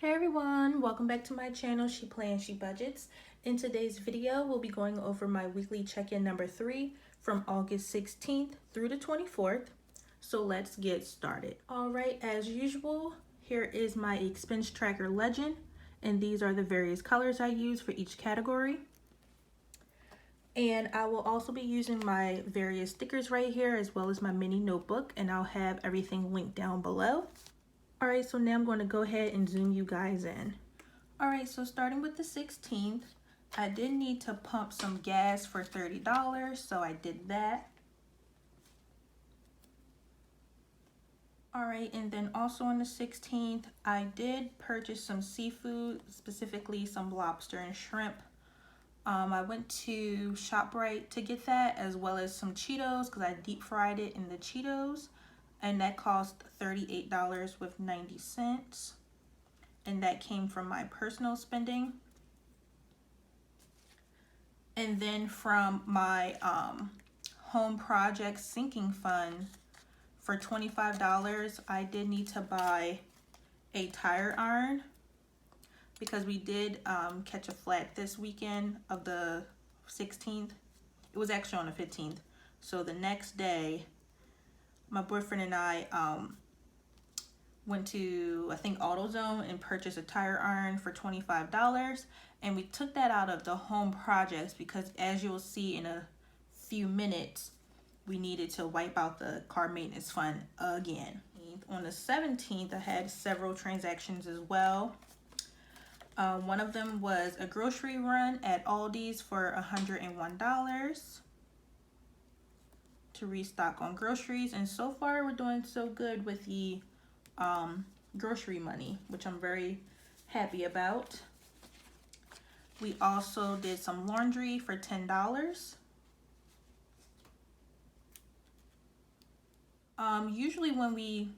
Hey everyone, welcome back to my channel, She Plans, She Budgets. In today's video, we'll be going over my weekly check-in number 3 from August 16th through the 24th. So let's get started. All right, as usual, here is my expense tracker legend, and these are the various colors I use for each category. And I will also be using my various stickers right here as well as my mini notebook, and I'll have everything linked down below. All right, so now I'm going to go ahead and zoom you guys in. All right, so starting with the 16th, I did need to pump some gas for $30, so I did that. All right, and then also on the 16th, I did purchase some seafood, specifically some lobster and shrimp. I went to ShopRite to get that, as well as some Cheetos because I deep fried it in the Cheetos, and that cost $38.90. And that came from my personal spending. And then from my home project sinking fund for $25, I did need to buy a tire iron because we did catch a flat this weekend of the 16th. It was actually on the 15th. So the next day, my boyfriend and I went to, I think, AutoZone and purchased a tire iron for $25. And we took that out of the home projects because, as you'll see in a few minutes, we needed to wipe out the car maintenance fund again. On the 17th, I had several transactions as well. One of them was a grocery run at Aldi's for $101 to restock on groceries. And so far, we're doing so good with the grocery money, which I'm very happy about. We also did some laundry for $10. Usually when we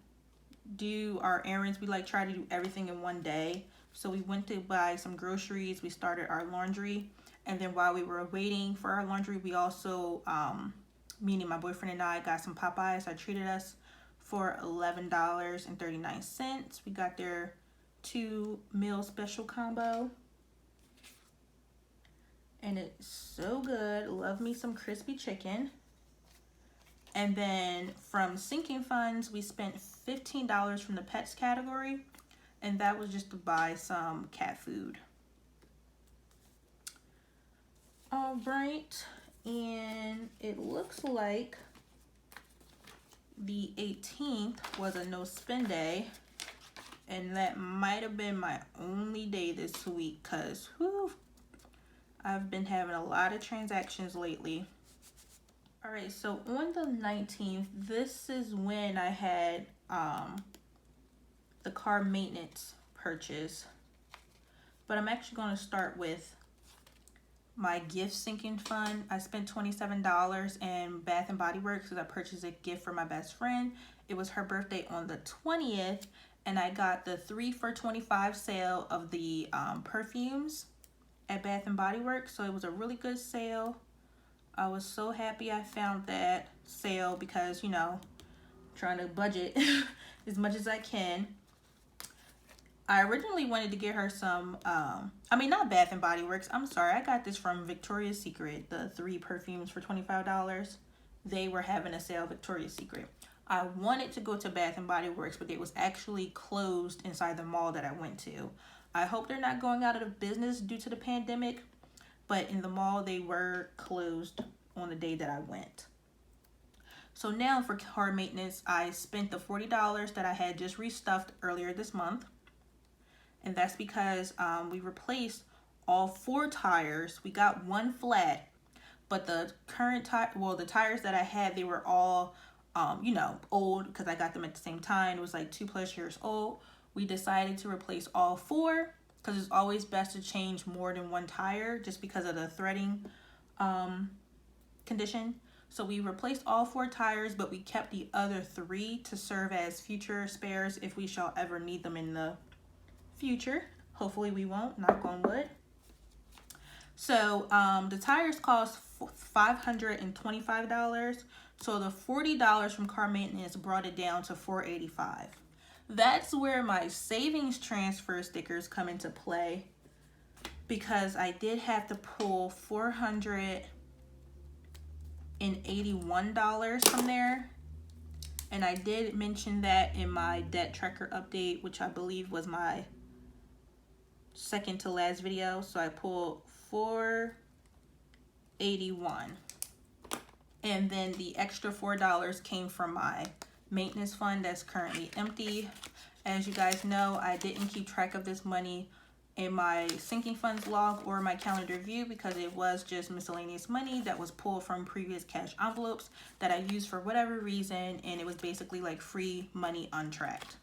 do our errands, we try to do everything in one day. So we went to buy some groceries, we started our laundry, and then while we were waiting for our laundry, we also, meaning my boyfriend and I, got some Popeyes. I treated us for $11.39. We got their 2-meal special combo. And it's so good. Love me some crispy chicken. And then from sinking funds, we spent $15 from the pets category. And that was just to buy some cat food. All right. And it looks like the 18th was a no spend day, and that might have been my only day this week because I've been having a lot of transactions lately. All right, so on the 19th, this is when I had the car maintenance purchase, but I'm actually going to start with my gift sinking fund. I spent $27 in Bath & Body Works because I purchased a gift for my best friend. It was her birthday on the 20th, and I got the 3 for $25 sale of the perfumes at Bath & Body Works. So it was a really good sale. I was so happy I found that sale because, you know, trying to budget as much as I can. I originally wanted to get her some, not Bath & Body Works. I'm sorry. I got this from Victoria's Secret, the 3 perfumes for $25. They were having a sale, Victoria's Secret. I wanted to go to Bath & Body Works, but it was actually closed inside the mall that I went to. I hope they're not going out of business due to the pandemic, but in the mall, they were closed on the day that I went. So now for car maintenance, I spent the $40 that I had just restuffed earlier this month. And that's because we replaced all 4 tires. We got 1 flat, but the current the tires that I had, they were all, old because I got them at the same time. It was like 2+ years old. We decided to replace all 4 because it's always best to change more than 1 tire just because of the threading condition. So we replaced all 4 tires, but we kept the other 3 to serve as future spares if we shall ever need them in the future. Hopefully we won't, knock on wood. So the tires cost $525. So the $40 from car maintenance brought it down to $485. that's where my savings transfer stickers come into play, because I did have to pull $481 from there. And I did mention that in my debt tracker update, which I believe was my second to last video. So I pulled 481, and then the extra $4 came from my maintenance fund that's currently empty. As you guys know, I didn't keep track of this money in my sinking funds log or my calendar view because it was just miscellaneous money that was pulled from previous cash envelopes that I used for whatever reason, and it was basically like free money untracked.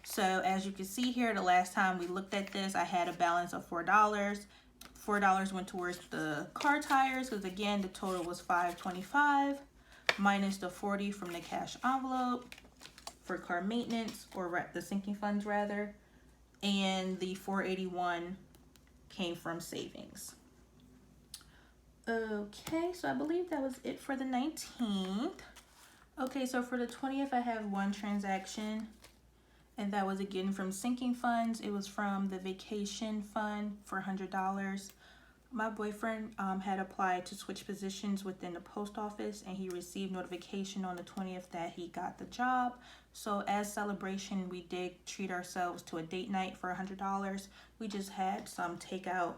So as you can see here, the last time we looked at this, I had a balance of $4. $4 went towards the car tires, because again, the total was $525 minus the $40 from the cash envelope for car maintenance, or the sinking funds rather, and the $481 came from savings. Okay, so I believe that was it for the 19th. Okay, so for the 20th, I have one transaction, and that was again from sinking funds. It was from the vacation fund for $100. My boyfriend had applied to switch positions within the post office, and he received notification on the 20th that he got the job. So as celebration, we did treat ourselves to a date night for $100. We just had some takeout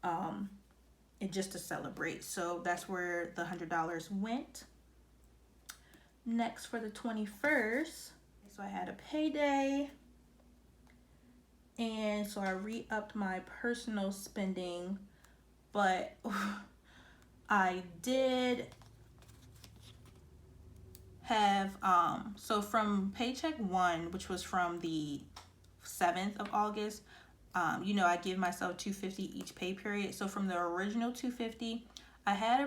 and just to celebrate. So that's where the $100 went. Next, for the 21st, so I had a payday, and so I re-upped my personal spending, but I did have, so from paycheck 1, which was from the 7th of August, you know, I give myself $250 each pay period. So from the original $250, I had a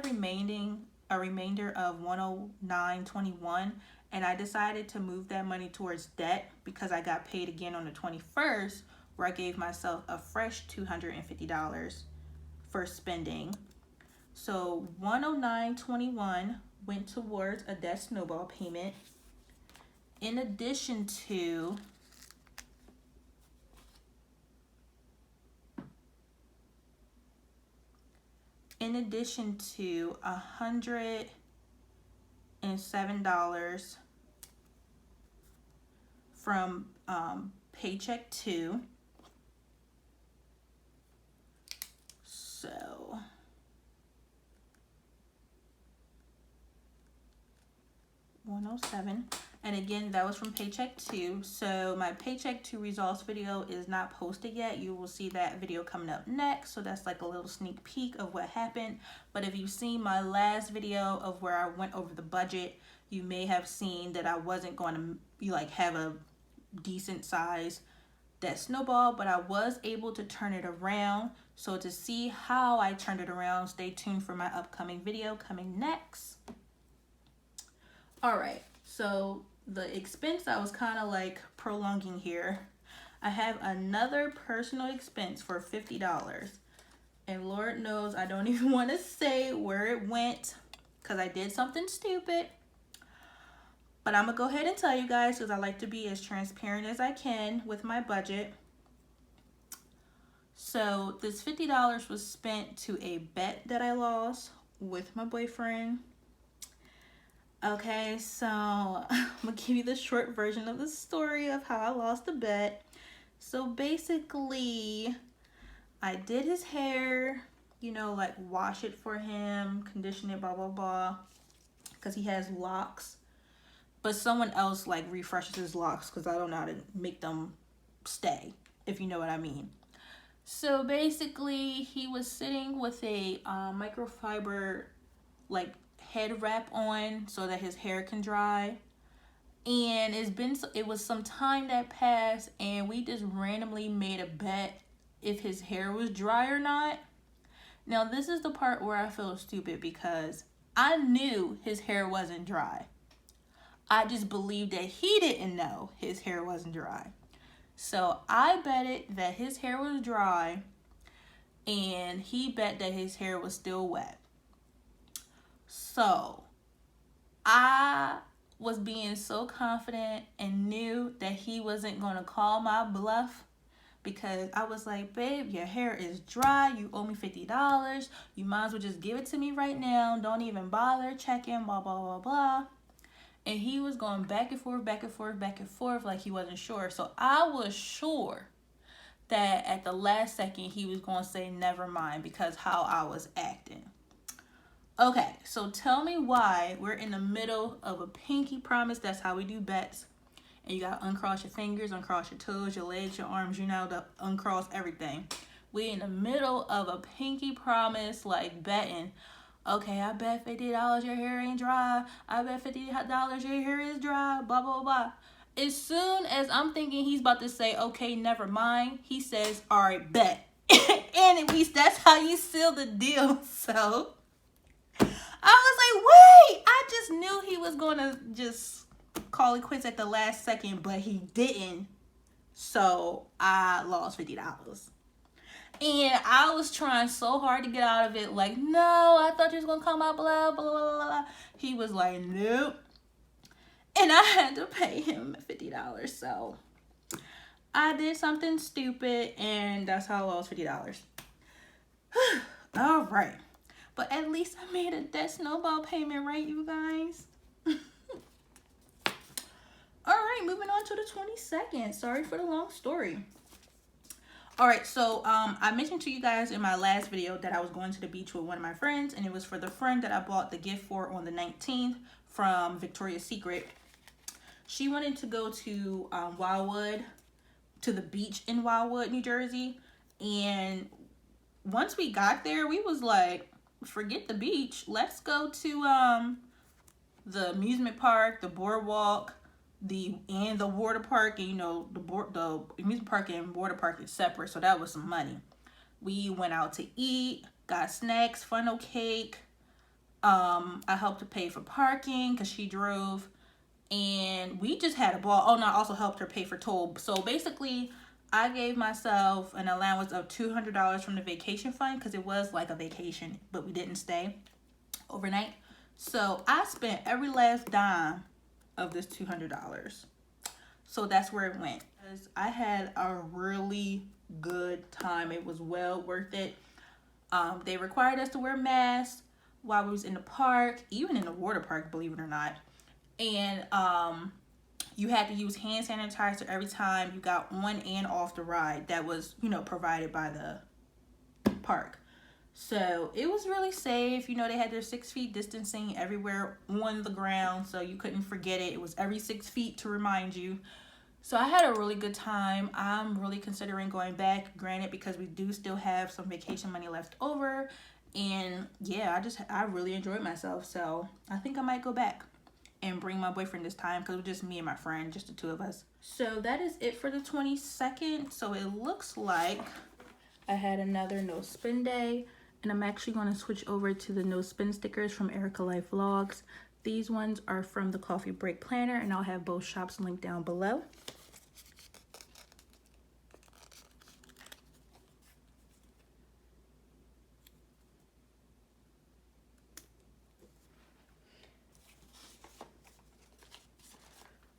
remainder of $109.21, and I decided to move that money towards debt because I got paid again on the 21st, where I gave myself a fresh $250 for spending. So $109.21 went towards a debt snowball payment, in addition to $107 from paycheck 2. So $107, and again, that was from paycheck 2. So my paycheck 2 results video is not posted yet. You will see that video coming up next. So that's like a little sneak peek of what happened. But if you've seen my last video of where I went over the budget, you may have seen that I wasn't going to like have a decent size debt snowball, but I was able to turn it around. So to see how I turned it around, stay tuned for my upcoming video coming next. All right, so the expense I was kind of like prolonging here. I have another personal expense for $50, and Lord knows I don't even want to say where it went because I did something stupid. But I'm gonna go ahead and tell you guys because I like to be as transparent as I can with my budget. So this $50 was spent to a bet that I lost with my boyfriend. Okay, so I'm gonna give you the short version of the story of how I lost the bet. So basically, I did his hair, you know, like wash it for him, condition it, blah, blah, blah, because he has locks. But someone else like refreshes his locks because I don't know how to make them stay, if you know what I mean. So basically, he was sitting with a microfiber like head wrap on so that his hair can dry, and it was some time that passed, and we just randomly made a bet if his hair was dry or not. Now this is the part where I feel stupid because I knew his hair wasn't dry. I just believed that he didn't know his hair wasn't dry. So I betted that his hair was dry, and he bet that his hair was still wet. So I was being so confident and knew that he wasn't going to call my bluff, because I was like, babe, your hair is dry. You owe me $50. You might as well just give it to me right now. Don't even bother checking, blah, blah, blah, blah. And he was going back and forth, back and forth, back and forth like he wasn't sure. So I was sure that at the last second he was going to say never mind because how I was acting. Okay, so tell me why we're in the middle of a pinky promise. That's how we do bets. And you got to uncross your fingers, uncross your toes, your legs, your arms, you know, to uncross everything. We in the middle of a pinky promise, like betting. Okay, I bet $50 your hair ain't dry. I bet $50 your hair is dry, blah, blah, blah. As soon as I'm thinking he's about to say, okay, never mind, he says, all right, bet. And at least that's how you seal the deal. So I was like, wait, I just knew he was going to just call it quits at the last second, but he didn't. So I lost $50. And I was trying so hard to get out of it. Like, no, I thought you was going to come out, blah, blah, blah, blah. He was like, nope. And I had to pay him $50. So I did something stupid, and that's how I lost $50. All right. But at least I made a debt snowball payment, right, you guys? All right, moving on to the 22nd. Sorry for the long story. All right, so I mentioned to you guys in my last video that I was going to the beach with one of my friends, and it was for the friend that I bought the gift for on the 19th from Victoria's Secret. She wanted to go to Wildwood, to the beach in Wildwood, New Jersey. And once we got there, we was like, forget the beach. Let's go to the amusement park, the boardwalk, and the water park. And you know, the amusement park and water park is separate, so that was some money. We went out to eat, got snacks, funnel cake. I helped to pay for parking because she drove. And we just had a ball. Oh, and I also helped her pay for toll. So basically, I gave myself an allowance of $200 from the vacation fund because it was like a vacation, but we didn't stay overnight. So I spent every last dime of this $200. So that's where it went. I had a really good time. It was well worth it. They required us to wear masks while we was in the park, even in the water park, believe it or not. And you had to use hand sanitizer every time you got on and off the ride that was, you know, provided by the park. So it was really safe. You know, they had their 6 feet distancing everywhere on the ground, so you couldn't forget it. It was every 6 feet to remind you. So I had a really good time. I'm really considering going back, granted, because we do still have some vacation money left over. And yeah, I really enjoyed myself. So I think I might go back and bring my boyfriend this time because it was just me and my friend, just the two of us. So that is it for the 22nd. So it looks like I had another no spin day, and I'm actually going to switch over to the no spin stickers from Erica Life Vlogs. These ones are from the Coffee Break Planner, and I'll have both shops linked down below.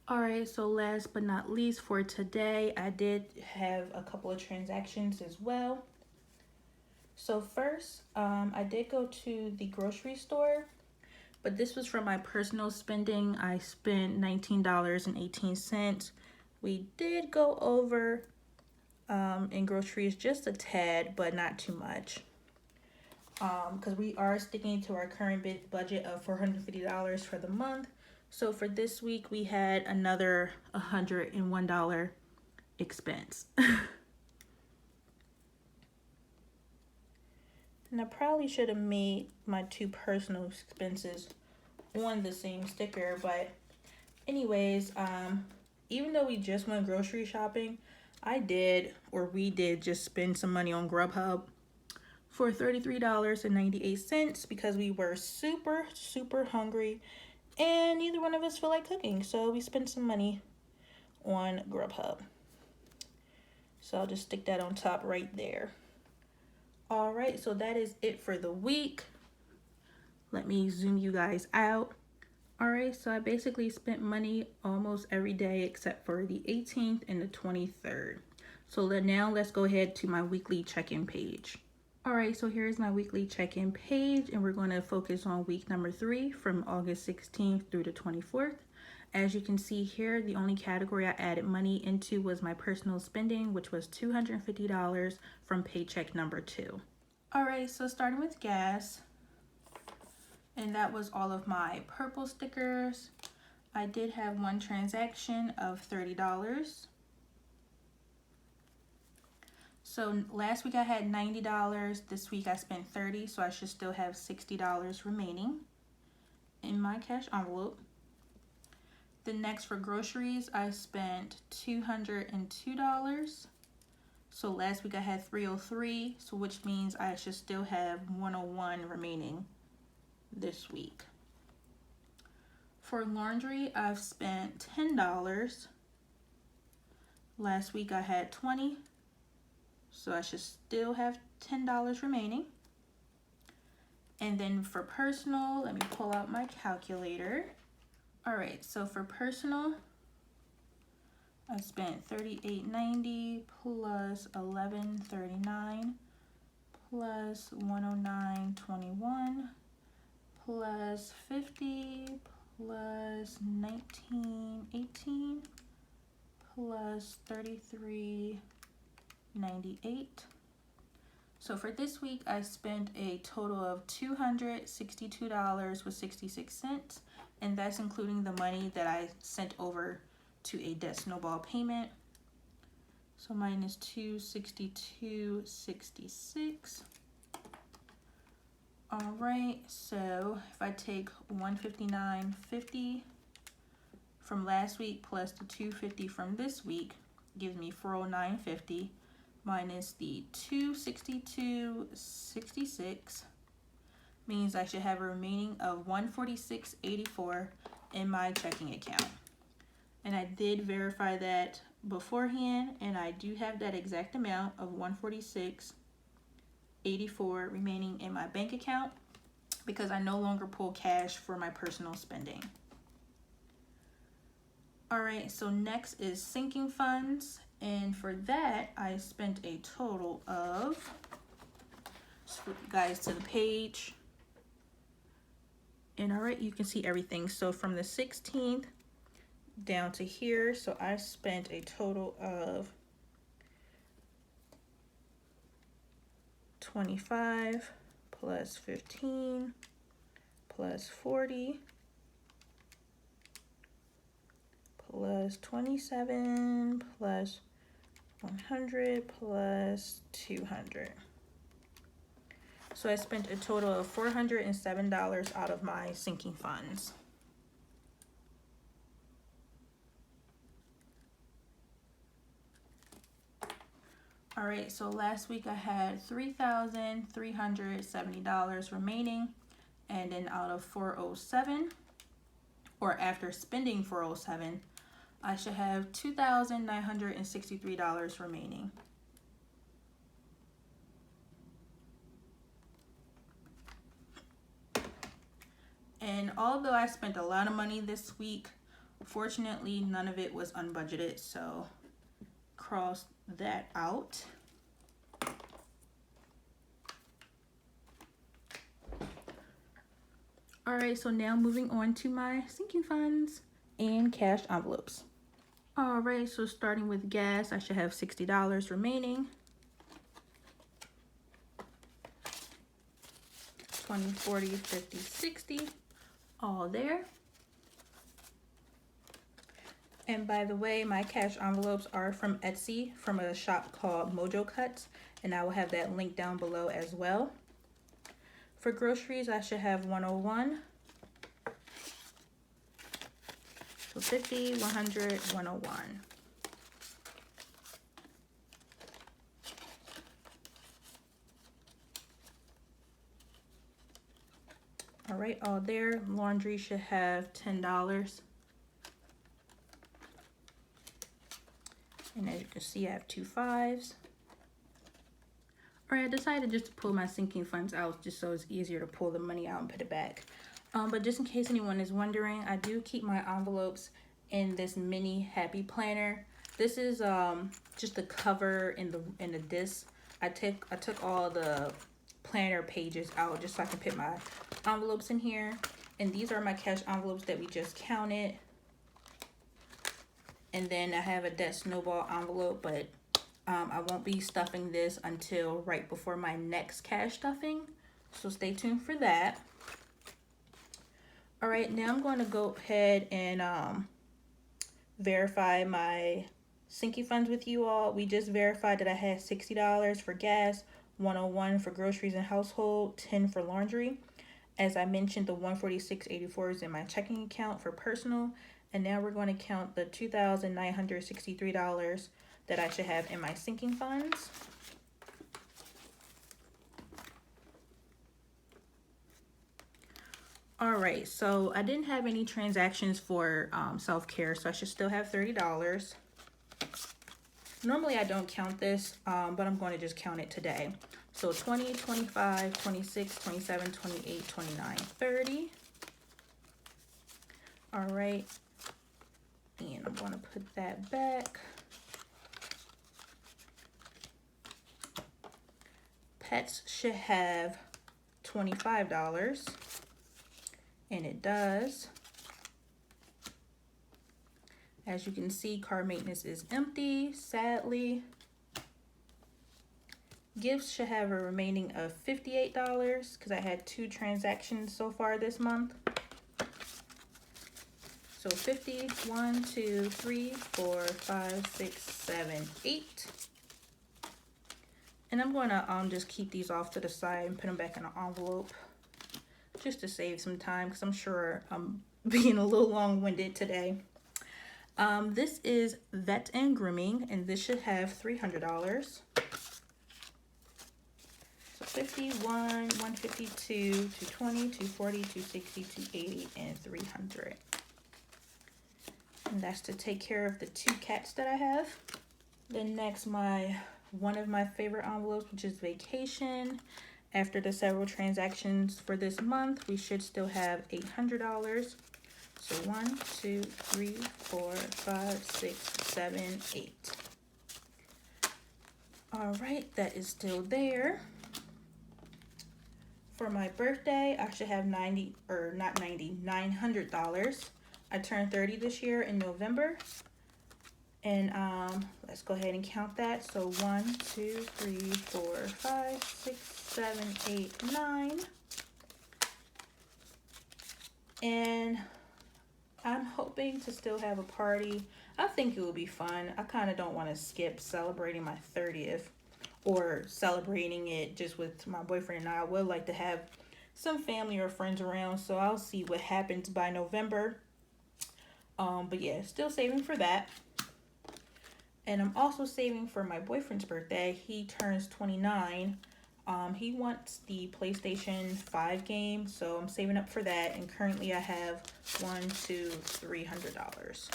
All right, so last but not least for today, I did have a couple of transactions as well. So first, I did go to the grocery store, but this was from my personal spending. I spent $19.18. We did go over in groceries just a tad, but not too much. Because we are sticking to our current budget of $450 for the month. So for this week, we had another $101 expense. And I probably should have made my two personal expenses on the same sticker. But anyways, even though we just went grocery shopping, we did just spend some money on Grubhub for $33.98 because we were super, super hungry. And neither one of us feel like cooking, so we spent some money on Grubhub. So I'll just stick that on top right there. All right, so that is it for the week. Let me zoom you guys out. Alright, so I basically spent money almost every day except for the 18th and the 23rd. So now let's go ahead to my weekly check-in page. Alright, so here's my weekly check-in page, and we're going to focus on week number 3 from August 16th through the 24th. As you can see here, the only category I added money into was my personal spending, which was $250 from paycheck number 2. Alright, so starting with gas, and that was all of my purple stickers. I did have one transaction of $30. So last week I had $90. This week I spent $30, so I should still have $60 remaining in my cash envelope. The next, for groceries, I spent $202. So last week I had $303, so which means I should still have $101 remaining this week. For laundry, I've spent $10. Last week I had $20, so I should still have $10 remaining. And then for personal, let me pull out my calculator. Alright, so for personal, I spent $38.90 plus $11.39 plus $109.21 plus $50 plus $19.18 plus $33.98. So for this week, I spent a total of $262.66, and that's including the money that I sent over to a debt snowball payment. So minus $262.66. All right, so if I take $159.50 from last week plus the $250 from this week, gives me $409.50 minus the $262.66, means I should have a remaining of $146.84 in my checking account. And I did verify that beforehand, and I do have that exact amount of $146.84 remaining in my bank account because I no longer pull cash for my personal spending. Alright, so next is sinking funds, and for that I spent a total of, just flip you guys to the page, and alright, you can see everything. So from the 16th down to here, so I spent a total of $25 plus $15 plus $40 plus $27 plus $100 plus $200. So I spent a total of $407 out of my sinking funds. All right, so last week I had $3,370 remaining, and then out of $407, or after spending $407, I should have $2,963 remaining. And although I spent a lot of money this week, fortunately none of it was unbudgeted, so cross that out. Alright, so now moving on to my sinking funds and cash envelopes. Alright, so starting with gas, I should have $60 remaining. 20, 40, 50, 60, all there. And by the way, my cash envelopes are from Etsy, from a shop called Mojo Cuts, and I will have that link down below as well. For groceries, I should have 101. So 50, 100, 101. All right, all there. Laundry should have $10. And as you can see, I have 2 5s. All right, I decided just to pull my sinking funds out just so it's easier to pull the money out and put it back. But just in case anyone is wondering, I do keep my envelopes in this mini happy planner. This is just the cover and the disc. I took all the planner pages out just so I can put my envelopes in here. And these are my cash envelopes that we just counted. And then I have a Debt Snowball envelope, but I won't be stuffing this until right before my next cash stuffing. So stay tuned for that. All right, now I'm going to go ahead and verify my sinking funds with you all. We just verified that I had $60 for gas, $101 for groceries and household, $10 for laundry. As I mentioned, the $146.84 is in my checking account for personal. And now we're going to count the $2,963 that I should have in my sinking funds. All right, so I didn't have any transactions for self-care, so I should still have $30. Normally I don't count this, but I'm going to just count it today. So 20, 25, 26, 27, 28, 29, 30. All right, and I'm going to put that back. Pets should have $25. And it does. As you can see, car maintenance is empty, sadly. Gifts should have a remaining of $58 because I had 2 transactions so far this month. So 50, 1, 2, 3, 4, 5, 6, 7, 8. And I'm going to just keep these off to the side and put them back in an envelope, just to save some time because I'm sure I'm being a little long-winded today. This is Vet and Grooming, and this should have $300. So 51, 152, 220, 240, 260, 280, and 300. And that's to take care of the 2 cats that I have. Then next, one of my favorite envelopes, which is vacation. After the several transactions for this month, we should still have $800. So 1, 2, 3, 4, 5, 6, 7, 8. All right, that is still there. For my birthday, I should have $900. I turned 30 this year in November. And let's go ahead and count that. So 1, 2, 3, 4, 5, 6, 7, 8, 9. And I'm hoping to still have a party. I think it will be fun. I kind of don't want to skip celebrating my 30th or celebrating it just with my boyfriend and I. Would like to have some family or friends around, so I'll see what happens by November. But yeah, still saving for that. And I'm also saving for my boyfriend's birthday. He turns 29. He wants the PlayStation 5 game, so I'm saving up for that. And currently I have $300.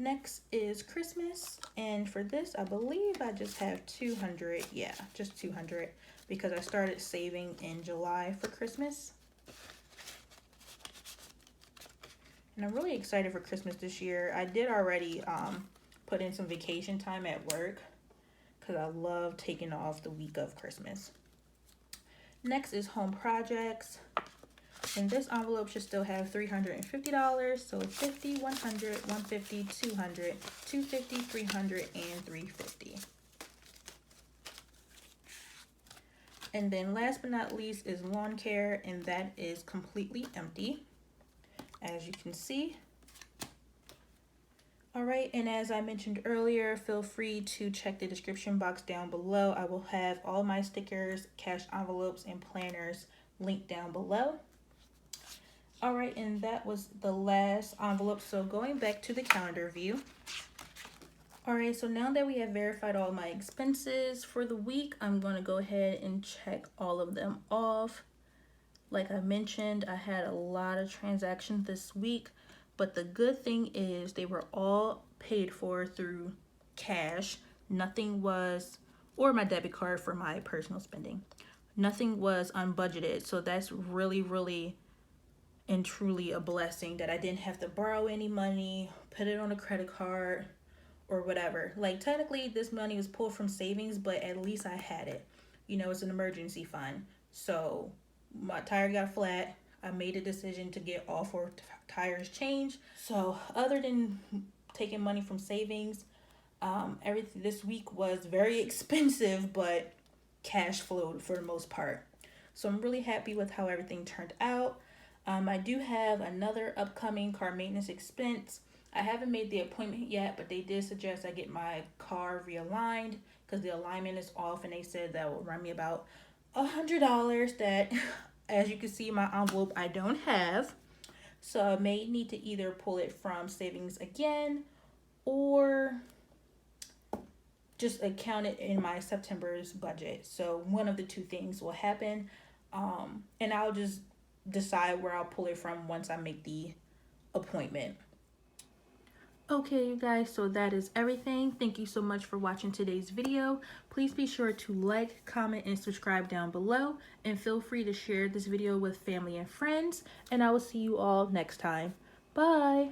Next is Christmas, and for this I believe I just have 200. Yeah, just 200 because I started saving in July for Christmas. And I'm really excited for Christmas this year. I did already put in some vacation time at work because I love taking off the week of Christmas. Next is home projects. And this envelope should still have $350. So 50, 100, 150, 200, 250, 300, and 350. And then last but not least is lawn care, and that is completely empty, as you can see. All right, and as I mentioned earlier, feel free to check the description box down below. I will have all my stickers, cash envelopes, and planners linked down below. All right, and that was the last envelope. So going back to the calendar view. All right, so now that we have verified all my expenses for the week, I'm going to go ahead and check all of them off. Like I mentioned, I had a lot of transactions this week, but the good thing is they were all paid for through cash. Nothing was, or my debit card for my personal spending. Nothing was unbudgeted, so that's really, really and truly a blessing that I didn't have to borrow any money, put it on a credit card, or whatever. Like, technically, this money was pulled from savings, but at least I had it. You know, it's an emergency fund. So, my tire got flat. I made a decision to get all four tires changed. So, other than taking money from savings, everything this week was very expensive, but cash flowed for the most part. So I'm really happy with how everything turned out. I do have another upcoming car maintenance expense. I haven't made the appointment yet, but they did suggest I get my car realigned because the alignment is off, and they said that will run me about $100 that, as you can see in my envelope, I don't have. So I may need to either pull it from savings again or just account it in my September's budget. So one of the two things will happen. And I'll just decide where I'll pull it from once I make the appointment. Okay, you guys, so that is everything. Thank you so much for watching today's video. Please be sure to like, comment, and subscribe down below. And feel free to share this video with family and friends. And I will see you all next time. Bye!